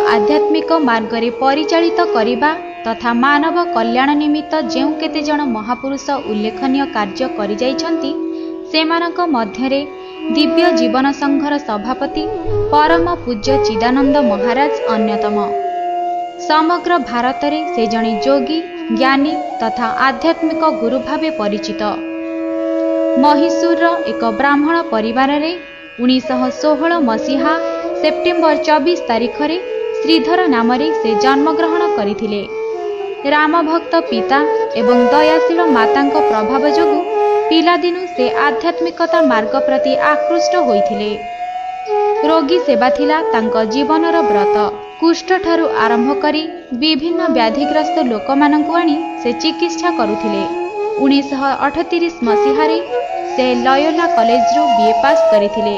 आध्यात्मिक मार्गरे परिचालित करिबा तथा मानव कल्याण निमित्त जेउ केते जण महापुरुष उल्लेखनीय कार्य करि जाइछन्ति सेमानक मध्यरे दिव्य जीवन संघर सभापति परम पूज्य चिदानंद महाराज अन्यतम। समग्र भारत रे से जणे योगी ज्ञानी तथा आध्यात्मिक गुरु भावे परिचित। महिसूर एक ब्राह्मण परिवार रे 1916 मसीहा सेप्टेम्बर 24 तारिख रे श्रीधर नाम रे से जन्मग्रहण करिथिले। रामभक्त पिता एवं दयाशील मातांक प्रभाव जोगु पिलादिनु से आध्यात्मिकता मार्ग प्रति आकृष्ट होइथिले। रोगी सेवा थिला तांक जीवनर व्रत। कुष्ठ ठारू आरंभ करी विभिन्न व्याधिग्रस्त लोकमानंकु आनी से चिकित्सा करुथिले। 1938 मसीह रे से लयोला कॉलेज रु बीए पास करिथिले।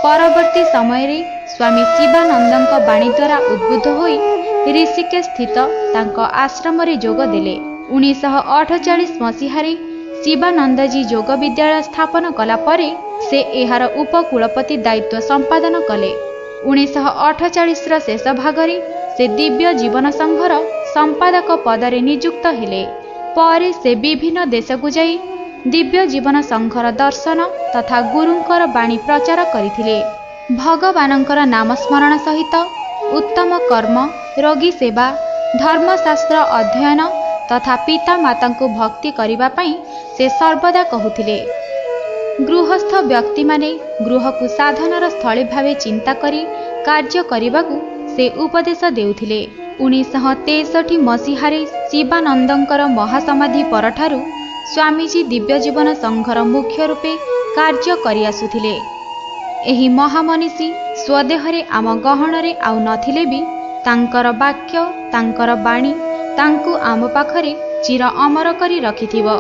परवर्ती समय रे स्वामी शिवानंदଙ୍କ बाणी द्वारा उद्बुद्ध होई ऋषिकेश स्थित तांक आश्रम रे जोग देले। 1948 मसीह रे शिवानंदजी योग विद्यालय स्थापन कला परे से एहार उपकुलपति दायित्व संपादन कले। 1948 र शेष भागरे से दिव्य जीवन संघर संपादक पदरे नियुक्त हेले। परे से विभिन्न देशकु जाई दिव्य जीवन संघर दर्शन तथा गुरुंकर बाणी प्रचार करिथिले। भगवानंकर नाम स्मरण सहित उत्तम कर्म, रोगी सेवा, धर्मशास्त्र अध्ययन तथा पिता माता को भक्ति करिबा पई से सर्वदा कहूथिले। गृहस्थ व्यक्ति माने गृह को साधनर स्थली भावे चिंता करी कार्य करिबाकू से उपदेश देउथिले। 1963 मसीहारे शिवानंदंकर महासमाधि परठारु स्वामीजी दिव्य जीवन संघर मुख्य रूपे कार्य करि आसुथिले। एही महामनीषी स्वदेहरे आम गहणरे आउ नथिले भी तांकर वाक्य तांकर बाणी तांकु आम पाखरे चिर अमर करी रखिथिबो।